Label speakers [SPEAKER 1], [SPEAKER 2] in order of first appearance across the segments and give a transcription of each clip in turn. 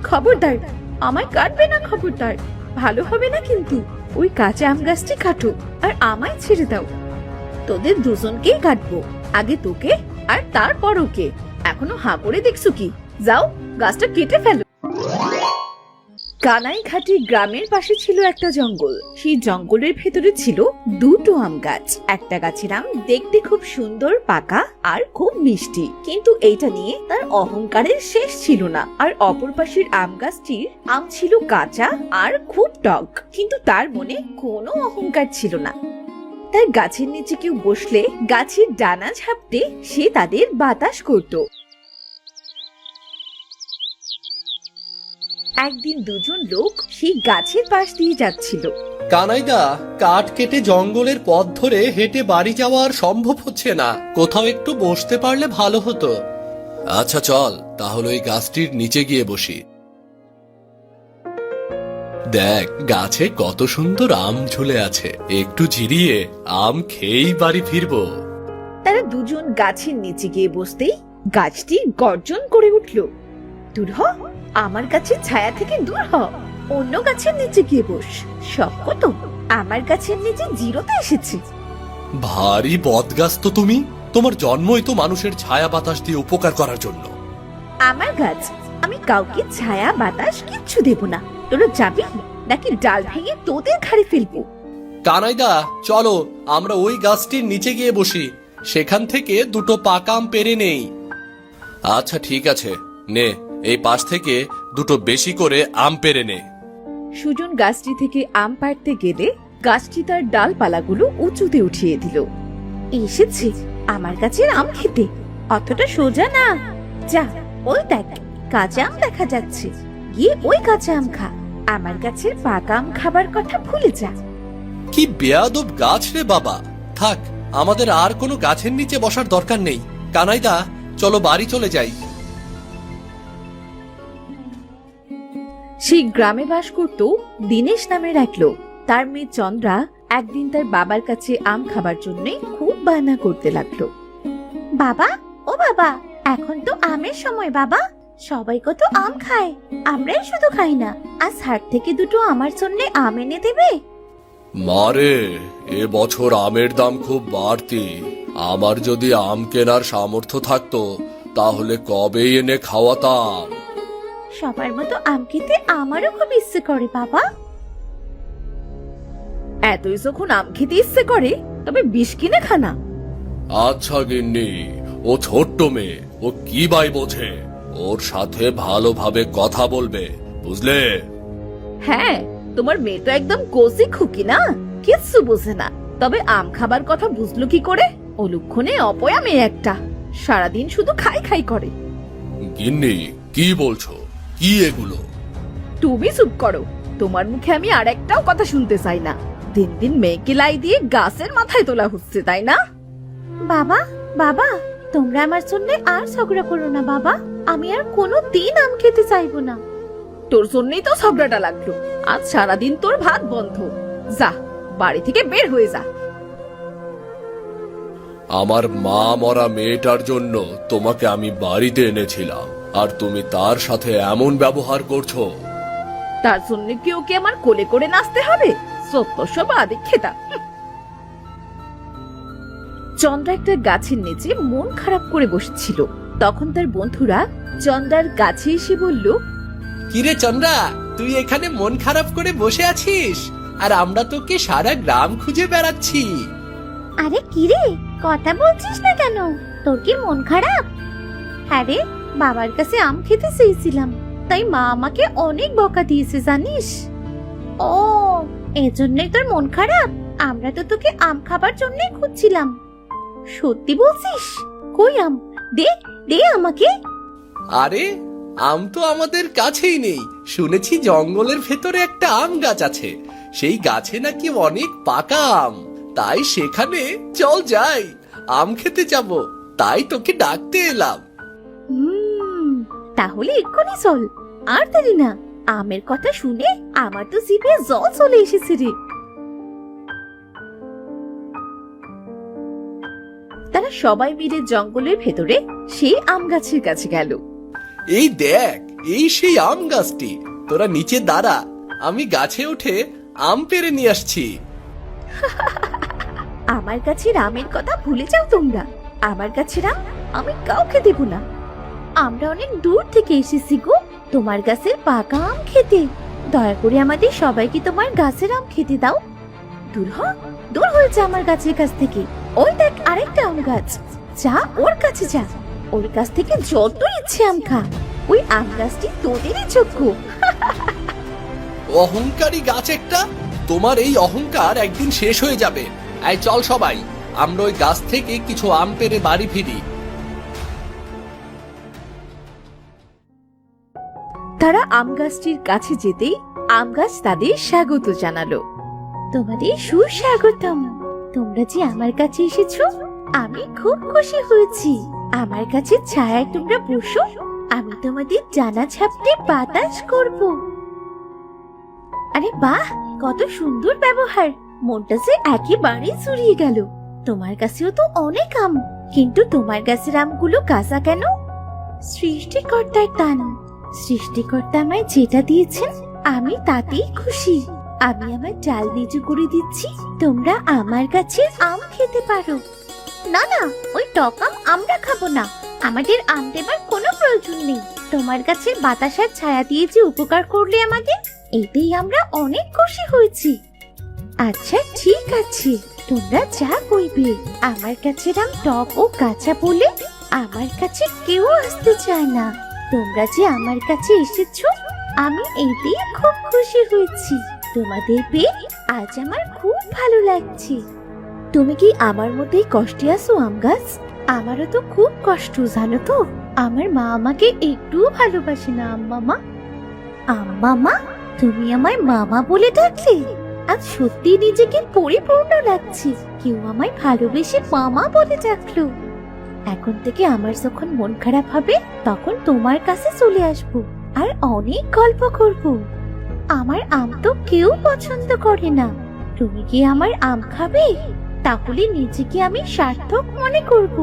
[SPEAKER 1] খবরদার, আমায় কাটবে না, খবরদার। ভালো হবে না কিন্তু। ওই কাঁচা আম গাছটি কাটো আর আমায় ছেড়ে দাও। তোদের দুজনকেই কাটবো, আগে তোকে আর তারপর ওকে। এখনো হাঁ করে দেখছো কি? যাও, গাছটা কেটে ফেলো। কানাইঘাটি গ্রামের পাশে ছিল একটা জঙ্গল। সেই জঙ্গলের ভেতরে ছিল দুটো আম গাছ। একটা গাছের আম দেখতে খুব সুন্দর, পাকা আর খুব মিষ্টি, কিন্তু এইটা নিয়ে তার অহংকারের শেষ ছিল না। আর অপর পাশের আম গাছটির আম ছিল কাঁচা আর খুব টক, কিন্তু তার মনে কোনো অহংকার ছিল না। তাই গাছের নিচে কেউ বসলে গাছের ডানা ঝাপটে সে তাদের বাতাস করত। একদিন দুজন লোক সেই গাছের পাশ দিয়ে যাচ্ছিল।
[SPEAKER 2] কানাইদা, কাঠ কেটে জঙ্গলের পথ ধরে হেঁটে বাড়ি যাওয়া আর সম্ভব হচ্ছে না। কোথাও একটু বসতে পারলে ভালো হতো। আচ্ছা চল, তাহলে ওই গাছটির নিচে গিয়ে বসি। দেখ, গাছে কত সুন্দর আম ঝুলে আছে। একটু জিরিয়ে আম খেয়েই বাড়ি ফিরবো।
[SPEAKER 1] তারা দুজন গাছের নিচে গিয়ে বসতেই গাছটি গর্জন করে উঠল, দূর হ, আমার গাছের ছায়া থেকে দূর হ, অন্য গাছের নিচে গিয়ে বস। শখ তো আমার গাছের নিচে জিরোতে এসেছে।
[SPEAKER 2] ভারী বদগাছ তো তুমি। তোমার জন্মই তো মানুষের ছায়া বাতাস দিয়ে উপকার করার জন্য।
[SPEAKER 1] আমার গাছ, আমি কাউকে ছায়া বাতাস কিচ্ছু দেব না। তোরা যাবি নাকি ডাল ভেঙে তোদের ঘাড়ে ফেলবো?
[SPEAKER 2] কানাইদা, চলো আমরা ওই গাছটির নিচে গিয়ে বসি। সেখান থেকে দুটো পাকা আম পেরে নেই। আচ্ছা ঠিক আছে, নে এই পাশ থেকে দুটো বেশি করে আম পেরে নে।
[SPEAKER 1] সুজন গাছটি থেকে আম পাড়তে গেলে গাছটি তার ডালপালাগুলো উঁচুতে উঠিয়ে দিল। এসেছে আমার গাছের আম খেতে, অতটা সোজা না। যা, ওই দেখ কাঁচা আম দেখা যাচ্ছে, গিয়ে ওই কাঁচা আম খা। আমার গাছের পাকা আম খাবার কথা ভুলে যা।
[SPEAKER 2] কি বেয়াদব গাছ রে বাবা। থাক, আমাদের আর কোনো গাছের নিচে বসার দরকার নেই। কানাইদা, চলো বাড়ি চলে যাই।
[SPEAKER 1] সেই গ্রামে বাস করত দিনেশ নামের এক লোক। তার মেয়ে চন্দ্রা একদিন তার বাবার কাছে আম খাবার জন্য খুব বায়না করতে লাগলো। বাবা, ও বাবা, এখন তো আমের সময় বাবা, সবাই কত আম খায়, আমরাই শুধু খাই না। আজ হাট থেকে দুটো আমার জন্য আম এনে দেবে?
[SPEAKER 2] মারে, এ বছর আমের দাম খুব বাড়তি। আমার যদি আম কেনার সামর্থ্য থাকতো তাহলে কবেই এনে খাওয়াতাম।
[SPEAKER 1] সবার মতো আম খেতে আমারও খুব ইচ্ছে করে বাবা। এতই যখন আম খেতে ইচ্ছে করে তবে বিষ কিনে খানা।
[SPEAKER 2] আচ্ছা গিন্নি, ও ছোট্ট মেয়ে, ও কি বাই বোঝে। ওর সাথে ভালোভাবে কথা বলবে, বুঝলে?
[SPEAKER 1] হ্যাঁ, তোমার মেয়ে তো একদম কোসি খুকি না, কিচ্ছু বোঝে না। তবে আম খাবার কথা বুঝলো কি করে? অলুক্ষণে অপয়া মেয়ে একটা, সারাদিন শুধু খাই খাই করে।
[SPEAKER 2] গিন্নি, কি বলছো? কি এগুলো?
[SPEAKER 1] তুমি চুপ করো, তোমার মুখে আমি আর একটাও কথা শুনতে চাই না। দিন দিন মেয়েকে লাই দিয়ে গাছের মাথায় তোলা হচ্ছে, তাই না? বাবা, বাবা, তোমরা আমার জন্য আর ঝগড়া করো না বাবা। আমি আর কোনো দিন আম খেতে চাইবো না। তোর জন্যই তো ঝগড়াটা লাগলো। আজ সারাদিন তোর ভাত বন্ধ। যা, বাড়ি থেকে বের হয়ে যা।
[SPEAKER 2] আমার মা মরা মেয়েটার জন্য তোমাকে আমি বাড়িতে এনেছিলাম, আর তুমি তার সাথে এমন ব্যবহার করছো।
[SPEAKER 1] তার জন্য কি ওকে আমার কোলে করে নাচতে হবে? সত্য সব আদিক খেতা। চন্দ্রা একটা গাছের নিচে মন খারাপ করে বসেছিল। তখন তার বন্ধুরা চন্দ্রার কাছে এসে বলল,
[SPEAKER 2] কিরে চন্দ্রা, তুই এখানে মন খারাপ করে বসে আছিস, আর আমরা তোকে সারা গ্রাম খুঁজে বেড়াচ্ছি।
[SPEAKER 3] আরে কিরে, কথা বলছিস না কেন? তোর কি মন খারাপ? হ্যাঁ রে, বাবার কাছে আম খেতে চেয়েছিলাম, তাই মা আমাকে অনেক বকা দিয়েছে জানিস। ও, এজন্যই তোর মন খারাপ? আমরা তো তোকে আম খাবার জন্যই খুঁজছিলাম। সত্যি বলছিস? কই আম? দে দে আমাকে।
[SPEAKER 2] আরে, আম তো আমাদের কাছেই নেই। শুনেছি জঙ্গলের ভেতরে একটা আম গাছ আছে, সেই গাছে নাকি অনেক পাকা আম। তাই সেখানে চল যাই, আম খেতে যাব। তাই তোকে ডাকতে এলাম।
[SPEAKER 3] তাহলে এক্ষুনি চল, আর দেরি না। আমের কথা শুনে আমার তো জিভে জল চলে এসেছে রে।
[SPEAKER 1] তারা সবাই মিলে জঙ্গলের ভেতরে সেই আম গাছের কাছে গেল।
[SPEAKER 2] এই দেখ, এই সেই আম গাছটি। তোরা নিচে দাঁড়া, আমি গাছে উঠে আম পেড়ে নিয়ে আসছি।
[SPEAKER 1] আমার গাছের আমের কথা ভুলে যাও তোমরা। আমার গাছের আম আমি কাউকে দেব না।
[SPEAKER 3] আমরা অনেক দূর থেকে এসেছি গো তোমার গাছের পাকা আম খেতে। দয়া করে আমাদের সবাইকে তোমার গাছের আম খেতে দাও।
[SPEAKER 1] দূর হ, দূর হয়েছে আমার গাছের কাছ থেকে। ওই দেখ আরেকটা আম গাছ, যা ওর কাছে যা। ওর কাছ থেকে যত ইচ্ছে আম খা। ওই আম গাছটি তোদেরই যোগ্য।
[SPEAKER 2] অহংকারী গাছ একটা। তোমার এই অহংকার একদিন শেষ হয়ে যাবে। এই চল সবাই, আমরা ওই গাছ থেকে কিছু আম পেড়ে বাড়ি ফিরি।
[SPEAKER 1] তারা আম গাছটির কাছে যেতেই আম গাছ তাদের স্বাগত জানালো।
[SPEAKER 3] তোমাদের সুস্বাগতম। তোমরা যে আমার কাছে এসেছো, আমি খুব খুশি হয়েছি। আমার কাছে ছায়ায় তোমরা বসো, আমি তোমাদের জানা ঝাপটে বাতাস করব। আরে বাহ, কত সুন্দর ব্যবহার। মনটা যে একেবারে জুড়িয়ে গেল। তোমার কাছেও তো অনেক আম, কিন্তু তোমার গাছের আমগুলো কাঁচা কেন? সৃষ্টিকর্তার দান। সৃষ্টিকর্তা আমায় যেটা দিয়েছেন আমি তাতেই খুশি। আমি আমার ডাল নিচু করে দিচ্ছি, তোমরা আমার কাছে আম খেতে পারো। না না, ওই টক আম আমরা খাবো না। আমাদের আম দেবার কোনো প্রয়োজন নেই। তোমার গাছের বাতাসার ছায়া দিয়ে যে উপকার করলে আমাদের, এতেই আমরা অনেক খুশি হয়েছি। আচ্ছা ঠিক আছে, তোমরা যা কইবে। আমার কাছে আম টক ও কাঁচা বলে আমার কাছে কেউ আসতে চায় না। তোমরা যে আমার কাছে এসেছো, আমি এতেই খুব খুশি হয়েছি। তোমাদের পেয়ে আজ আমার খুব ভালো লাগছে।
[SPEAKER 1] তুমি কি আমার মতোই কষ্টে আছো আম গাছ?
[SPEAKER 3] আমারও তো খুব কষ্ট, জানো তো। আমার মা আমাকে একটু ভালোবাসে না আম্মামা। আম্মামা, তুমি আমায় মামা বলে ডাকলে? আজ সত্যি নিজেকে পরিপূর্ণ লাগছে। কেউ আমায় ভালোবেসে মামা বলে ডাকলো। এখন থেকে আমার যখন মন খারাপ হবে, তখন তোমার কাছে চলে আসবো আর অনেক গল্প করব। আমার আম তো কেউ পছন্দ করে না। তুমি কি আমার আম খাবে? তাহলে নিজেকে আমি সার্থক মনে করব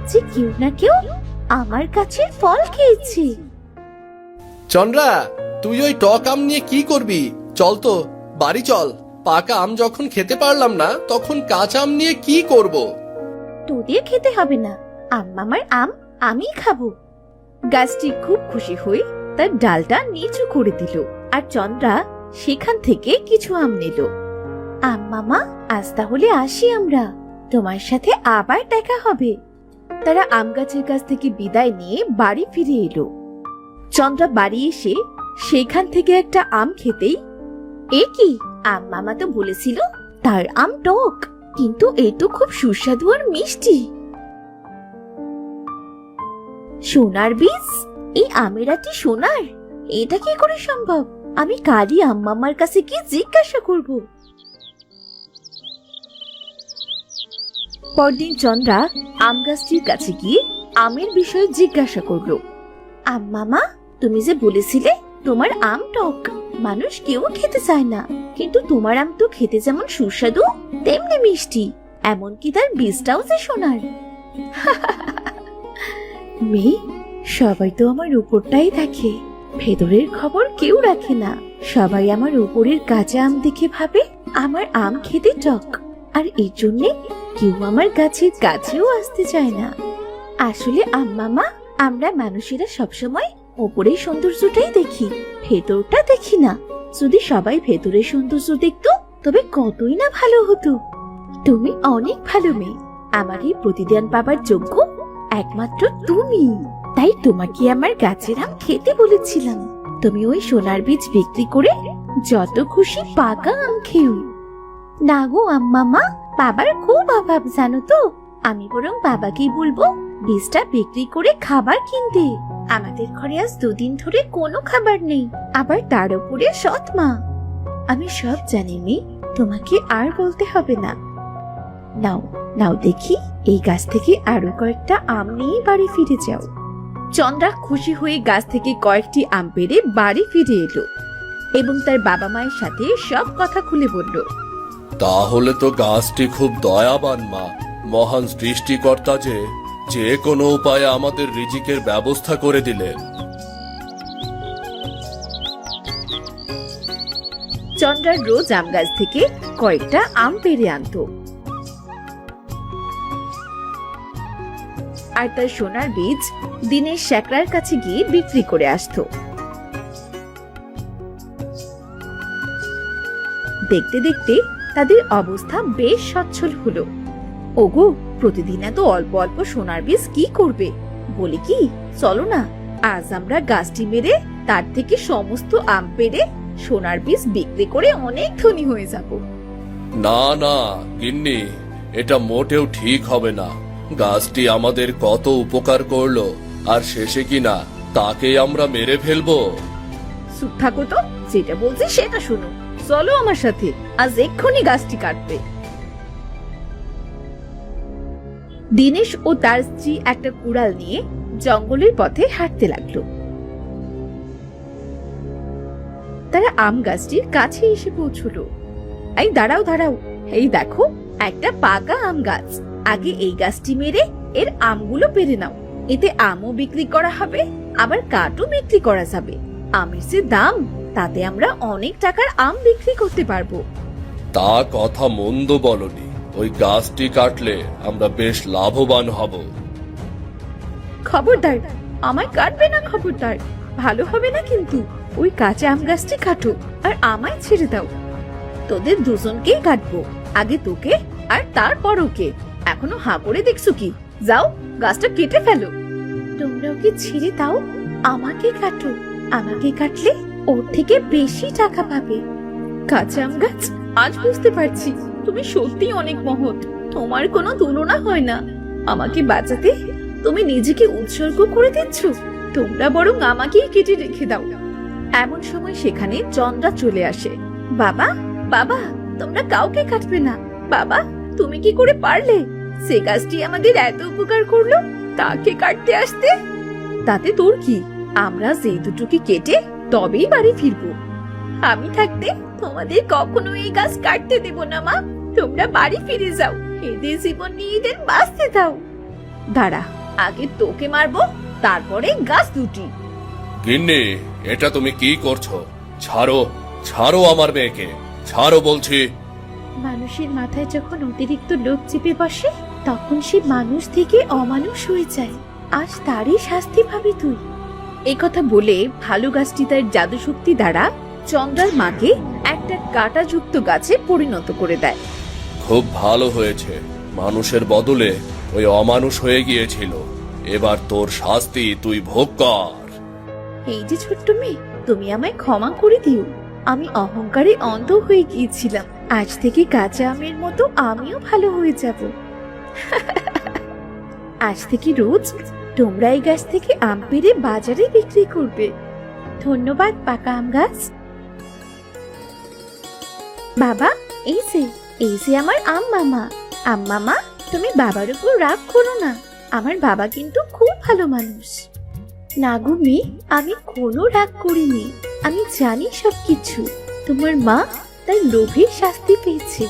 [SPEAKER 3] যে কেউ না কেউ আমার কাছে ফল খেয়েছে।
[SPEAKER 2] চন্দ্রা, তুই ওই টক আম নিয়ে কি করবি? চল তো, বাড়ি চল। পাকা আম যখন খেতে পারলাম না, তখন কাঁচা আম নিয়ে কি করব?
[SPEAKER 3] তোদের খেতে হবে না, আম্মামার আম আমি খাবো।
[SPEAKER 1] গাছটি খুব খুশি হয়ে তার ডালটা নিচু করে দিল, আর চন্দ্রা সেখান থেকে কিছু আম নিল।
[SPEAKER 3] আম্মামা, আজ তাহলে আসি আমরা। তোমার সাথে আবার দেখা হবে।
[SPEAKER 1] তারা আম গাছের কাছ থেকে বিদায় নিয়ে বাড়ি ফিরে এলো। চন্দ্রা বাড়ি এসে সেখান থেকে একটা আম খেতেই,
[SPEAKER 3] এ কি, আম্মামা তো বলেছিল
[SPEAKER 1] তার আম টক, কিন্তু এ তো খুব সুস্বাদু আর মিষ্টি।
[SPEAKER 3] সোনার বীজ? এই আমেরাটি সোনার? এটা কি করে সম্ভব?
[SPEAKER 1] আমি কালই আম্মামার কাছে কি জিজ্ঞাসা করব। পরদিন চন্দ্রা আম গাছটির কাছে গিয়ে আমের বিষয়ে জিজ্ঞাসা করলো।
[SPEAKER 3] আম্মামা, তুমি যে বলেছিলে তোমার আম টক, মানুষ কেউ খেতে চায় না, কিন্তু তোমার আম তো খেতে যেমন সুস্বাদু তেমনি মিষ্টি, এমনকি তার বীজটাও যে সোনার।
[SPEAKER 1] মেয়ে, সবাই তো আমার উপরটাই দেখে, ভেতরের খবর কেউ রাখে না। সবাই আমার উপরের কাঁচা আম দেখে ভাবে আমার আম খেতে টক, আর এই জন্যে কেউ আমার গাছের কাছেও আসতে চায় না।
[SPEAKER 3] আসলে আম্মামা, আমরা মানুষেরা সবসময় উপরের সৌন্দর্যটাই দেখি, ভেতরটা দেখি না। যদি সবাই ভেতরের সৌন্দর্য দেখতো, তবে কতই না ভালো হতো।
[SPEAKER 1] তুমি অনেক ভালো মেয়ে, আমার এই প্রতিদান পাবার যোগ্য একমাত্র তুমি। তাই তোমাকে আমার গাছের আম খেতে বলেছিলাম। তুমি ওই সোনার বীজ বিক্রি করে যত খুশি পাকা আম খেও।
[SPEAKER 3] না গো আম্মামা, বাবার খুব অভাব জানো তো। আমি বরং বাবাকেই বলবো বীজটা বিক্রি করে খাবার কিনতে। আমাদের ঘরে আজ 2 দিন ধরে কোনো খাবার নেই, আবার তার উপরে সৎ মা।
[SPEAKER 1] আমি সব জানি মেয়ে, তোমাকে আর বলতে হবে না। নাও নাও দেখি, এই গাছ থেকে আরো কয়েকটা আম নিয়ে বাড়ি ফিরে যাও। চন্দ্রা খুশি হয়ে গাছ থেকে কয়েকটি আম পেড়ে বাড়ি ফিরে এলো এবং তার বাবা মায়ের সাথে সব কথা খুলে বলল।
[SPEAKER 2] তাহলে তো গাছটি খুব দয়াবান মা। মহান সৃষ্টিকর্তা যে কোনো উপায়ে আমাদের রিজিকের ব্যবস্থা করে দিলেন।
[SPEAKER 1] চন্দ্রা রোজ আম গাছ থেকে কয়েকটা আম পেড়ে আনতো আর তার সোনার বীজ দিনের শ্যাকরার কাছে গিয়ে বিক্রি করে আসতো। দেখতে দেখতে তাদের অবস্থা বেশ সচ্ছল হলো। ওগো, প্রতিদিন এত অল্প অল্প সোনার বীজ কি করবে? বলি কি, চলো না আজ আমরা গাছটি মেরে তার থেকে সমস্ত আম পেড়ে সোনার বীজ বিক্রি করে অনেক ধনী হয়ে যাব।
[SPEAKER 2] না না গিন্নি, এটা মোটেও ঠিক হবে না। গাছটি আমাদের কত উপকার করলো, আর শেষে কিনা তাকে আমরা মেরে ফেলবো।
[SPEAKER 1] চুপ থাকো তো, যেটা বলছি সেটা শোনো। চলো আমার সাথে, আজ এক্ষুনি গাছটি কাটবে। দিনেশ ও তার স্ত্রী একটা কুড়াল নিয়ে জঙ্গলের পথে হাঁটতে লাগলো। তারা আম গাছটির কাছে এসে পৌঁছলো। এই দাঁড়াও দাঁড়াও, এই দেখো একটা পাকা আম গাছ। আগে এই গাছটি মেরে এর আমগুলো পেরে নাও, এতে আমও বিক্রি করা হবে, আবার কাঠও বিক্রি করা যাবে। আমের যে দাম, তাতে আমরা অনেক টাকার আম বিক্রি করতে পারবো।
[SPEAKER 2] তা কথা মন্দ বলনি, ওই গাছটি কাটলে আমরা বেশ লাভবান হব।
[SPEAKER 1] খবরদার, আমায় কাটবে না, খবরদার। ভালো হবে না কিন্তু। ওই কাঁচা আম গাছটি কাটো আর আমায় ছেড়ে দাও। তোদের দুজনকেই কাটবো, আগে তোকে আর তারপর ওকে। এখনো হাঁ করে দেখছো কি? যাও, গাছটা কেটে ফেলো।
[SPEAKER 3] তোমরা ওকে ছেড়ে দাও, আমাকে কাটো। আমাকে কাটলে ওর থেকে বেশি টাকা পাবে।
[SPEAKER 1] কাঁচা আম গাছ, আজ বুঝতে পারছি তুমি সত্যি অনেক মহৎ। তোমার কোনো তুলনা হয় না। আমাকে বাঁচাতে তুমি নিজেকে উৎসর্গ করে দিচ্ছ। তোমরা বরং আমাকেই কেটে রেখে দাও। এমন সময় সেখানে চন্দ্রা চলে আসে। বাবা, বাবা, তোমরা কাউকে কাটবে না। বাবা, তুমি কি করে পারলে? সে গাছটি আমাদের এত উপকার করলো, তাকে কাটতে আসতে? তাতে তোর কি? আমরা যে দুটোকে কেটে তবেই বাড়ি ফিরবো। আমি থাকতে তোমাদের কখনো এই গাছ কাটতে দেব না মা। তোমরা বাড়ি ফিরে যাও, এদের জীবন নিয়ে এদের বাঁচতে দাও। দাঁড়া, আগে তোকে মারবো, তারপরে গাছ দুটি।
[SPEAKER 2] গিন্নি, এটা তুমি কি করছো? ছাড়ো, ছাড়ো আমার মেয়েকে, ছাড়ো বলছি।
[SPEAKER 3] মানুষের মাথায় যখন অতিরিক্ত লোভ চেপে বসে, তখন সে মানুষ থেকে অমানুষ হয়ে যায়। আজ তারই শাস্তি পাবি তুই।
[SPEAKER 1] এই কথা বলে ভালো গাছটি তার জাদু শক্তি দ্বারা চন্দ্রার মাকে একটা কাঁটাযুক্ত গাছে পরিণত করে দেয়।
[SPEAKER 2] খুব ভালো হয়েছে, মানুষের বদলে ওই অমানুষ হয়ে গিয়েছিল। এবার তোর শাস্তি তুই ভোগ কর।
[SPEAKER 1] এই যে ছোট্ট মেয়ে, তুমি আমায় ক্ষমা করে দিও। আমি অহংকারে অন্ধ হয়ে গিয়েছিলাম। আজ থেকে কাঁচা আমের মতো আমিও ভালো হয়ে যাব। আজ থেকে রোজ তোমরা এই গাছ থেকে আম পেড়ে বাজারে বিক্রি করবে।
[SPEAKER 3] ধন্যবাদ পাকা আম গাছ। বাবা, এই যে আমার আম মামা। আম মামা, তুমি বাবার উপর রাগ করো না। আমার বাবা কিন্তু খুব ভালো মানুষ। না গো মেয়ে, আমি কোনো রাগ করিনি। আমি জানি সবকিছু। তোমার মা তার লোভের শাস্তি পেয়েছে।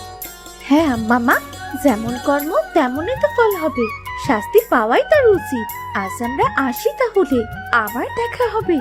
[SPEAKER 3] হ্যাঁ আম্মা মা, যেমন কর্ম তেমনই তো ফল হবে। শাস্তি পাওয়াই তার উচিত। আজ আমরা আসি তাহলে, আবার দেখা হবে।